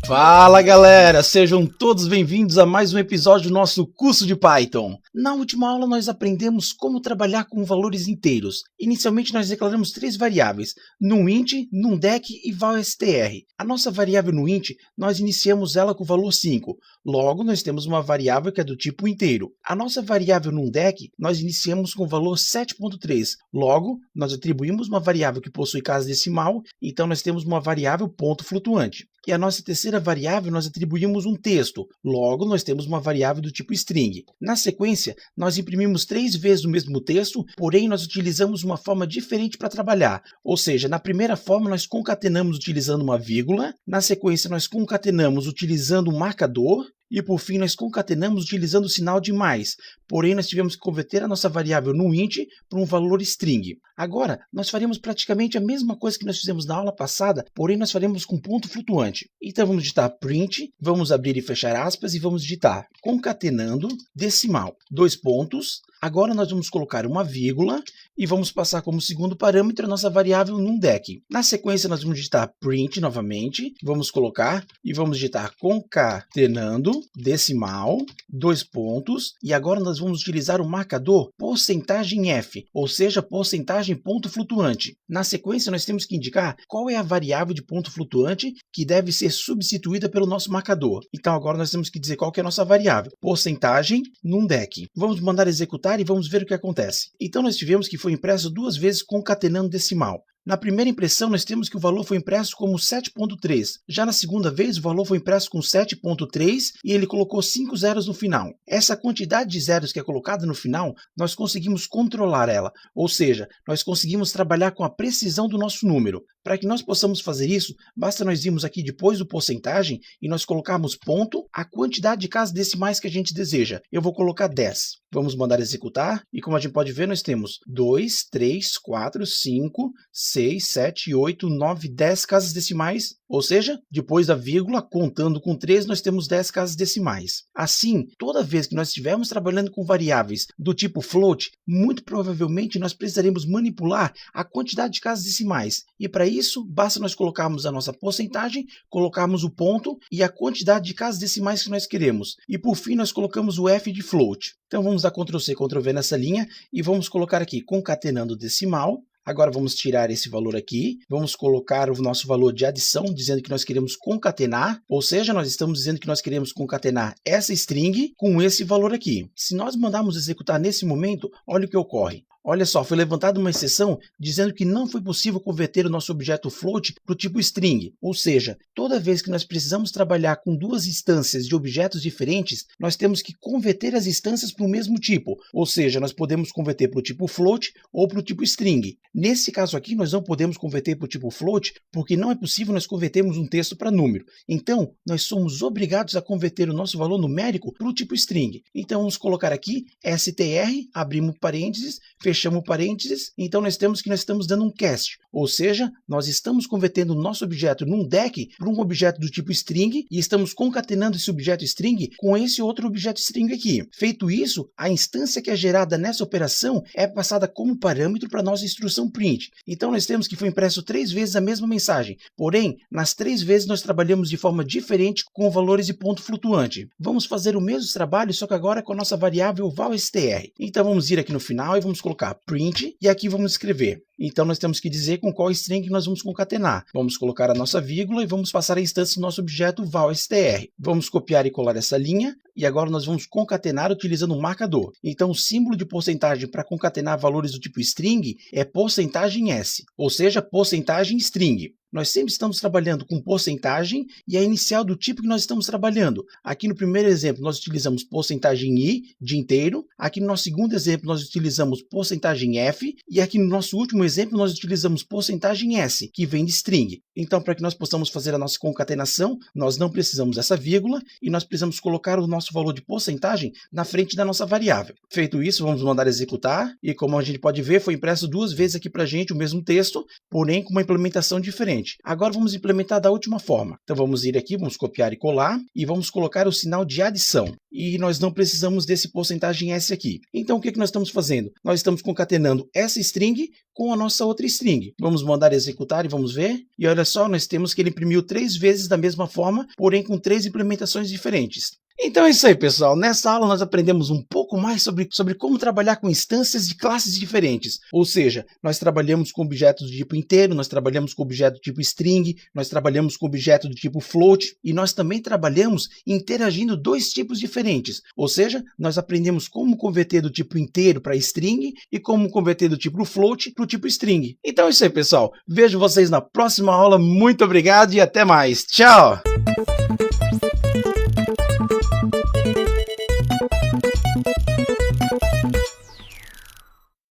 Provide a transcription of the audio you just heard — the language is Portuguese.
Fala galera, sejam todos bem-vindos a mais um episódio do nosso curso de Python. Na última aula nós aprendemos como trabalhar com valores inteiros. Inicialmente nós declaramos três variáveis, numInt, numDec e valstr. A nossa variável numInt, nós iniciamos ela com o valor 5, logo nós temos uma variável que é do tipo inteiro. A nossa variável numDec, nós iniciamos com o valor 7.3, logo nós atribuímos uma variável que possui casa decimal, então nós temos uma variável ponto flutuante. E a nossa terceira variável nós atribuímos um texto, logo nós temos uma variável do tipo string. Na sequência, nós imprimimos 3 vezes o mesmo texto, porém nós utilizamos uma forma diferente para trabalhar. Ou seja, na primeira forma nós concatenamos utilizando uma vírgula, na sequência nós concatenamos utilizando um marcador, e por fim nós concatenamos utilizando o sinal de mais, porém nós tivemos que converter a nossa variável numInt para um valor string. Agora, nós faremos praticamente a mesma coisa que nós fizemos na aula passada, porém nós faremos com ponto flutuante. Então vamos digitar print, vamos abrir e fechar aspas e vamos digitar concatenando decimal, 2 pontos. Agora nós vamos colocar uma vírgula e vamos passar como segundo parâmetro a nossa variável numDec. Na sequência nós vamos digitar print novamente, vamos colocar e vamos digitar concatenando decimal, 2 pontos, e agora nós vamos utilizar o marcador porcentagem F, ou seja, porcentagem ponto flutuante. Na sequência nós temos que indicar qual é a variável de ponto flutuante que deve ser substituída pelo nosso marcador. Então agora nós temos que dizer qual que é a nossa variável, porcentagem numDec. Vamos mandar executar e vamos ver o que acontece. Então nós tivemos que foi impresso 2 vezes concatenando decimal. Na primeira impressão, nós temos que o valor foi impresso como 7.3. Já na segunda vez, o valor foi impresso com 7.3 e ele colocou 5 zeros no final. Essa quantidade de zeros que é colocada no final, nós conseguimos controlar ela. Ou seja, nós conseguimos trabalhar com a precisão do nosso número. Para que nós possamos fazer isso, basta nós irmos aqui depois do porcentagem e nós colocarmos ponto, a quantidade de casas decimais que a gente deseja. Eu vou colocar 10. Vamos mandar executar e como a gente pode ver, nós temos 2, 3, 4, 5, 6, 7, 8, 9, 10 casas decimais, ou seja, depois da vírgula, contando com 3, nós temos 10 casas decimais. Assim, toda vez que nós estivermos trabalhando com variáveis do tipo float, muito provavelmente nós precisaremos manipular a quantidade de casas decimais. E para isso, basta nós colocarmos a nossa porcentagem, colocarmos o ponto e a quantidade de casas decimais que nós queremos. E por fim, nós colocamos o F de float. Então vamos dar Ctrl+C, Ctrl+V nessa linha e vamos colocar aqui concatenando decimal. Agora vamos tirar esse valor aqui, vamos colocar o nosso valor de adição, dizendo que nós queremos concatenar, ou seja, nós estamos dizendo que nós queremos concatenar essa string com esse valor aqui. Se nós mandarmos executar nesse momento, olha o que ocorre. Olha só, foi levantada uma exceção dizendo que não foi possível converter o nosso objeto float para o tipo string. Ou seja, toda vez que nós precisamos trabalhar com 2 instâncias de objetos diferentes, nós temos que converter as instâncias para o mesmo tipo. Ou seja, nós podemos converter para o tipo float ou para o tipo string. Nesse caso aqui, nós não podemos converter para o tipo float porque não é possível nós convertermos um texto para número. Então, nós somos obrigados a converter o nosso valor numérico para o tipo string. Então, vamos colocar aqui str, abrimos parênteses, fechamos parênteses, então nós estamos dando um cast, ou seja, nós estamos convertendo o nosso objeto numDec para um objeto do tipo string e estamos concatenando esse objeto string com esse outro objeto string aqui. Feito isso, a instância que é gerada nessa operação é passada como parâmetro para a nossa instrução print. Então nós temos que foi impresso 3 vezes a mesma mensagem, porém, nas 3 vezes nós trabalhamos de forma diferente com valores de ponto flutuante. Vamos fazer o mesmo trabalho, só que agora com a nossa variável valstr. Então vamos ir aqui no final e vamos colocar print e aqui vamos escrever. Então nós temos que dizer com qual string nós vamos concatenar. Vamos colocar a nossa vírgula e vamos passar a instância do nosso objeto valstr. Vamos copiar e colar essa linha e agora nós vamos concatenar utilizando um marcador. Então o símbolo de porcentagem para concatenar valores do tipo string é porcentagem S, ou seja, porcentagem string. Nós sempre estamos trabalhando com porcentagem e a inicial do tipo que nós estamos trabalhando. Aqui no primeiro exemplo nós utilizamos porcentagem I de inteiro, aqui no nosso segundo exemplo nós utilizamos porcentagem F e aqui no nosso último exemplo nós utilizamos porcentagem S, que vem de string. Então para que nós possamos fazer a nossa concatenação, nós não precisamos dessa vírgula e nós precisamos colocar o nosso valor de porcentagem na frente da nossa variável. Feito isso, vamos mandar executar e como a gente pode ver, foi impresso 2 vezes aqui para a gente o mesmo texto, porém com uma implementação diferente. diferente. Agora vamos implementar da última forma. Então vamos ir aqui, vamos copiar e colar e vamos colocar o sinal de adição. E nós não precisamos desse porcentagem S aqui. Então o que nós estamos fazendo? Nós estamos concatenando essa string com a nossa outra string. Vamos mandar executar e vamos ver. E olha só, nós temos que ele imprimiu 3 vezes da mesma forma, porém com 3 implementações diferentes. Então é isso aí, pessoal. Nessa aula nós aprendemos um pouco mais sobre como trabalhar com instâncias de classes diferentes. Ou seja, nós trabalhamos com objetos do tipo inteiro, nós trabalhamos com objeto do tipo string, nós trabalhamos com objeto do tipo float e nós também trabalhamos interagindo 2 tipos diferentes. Ou seja, nós aprendemos como converter do tipo inteiro para string e como converter do tipo float para o tipo string. Então é isso aí, pessoal. Vejo vocês na próxima aula. Muito obrigado e até mais. Tchau!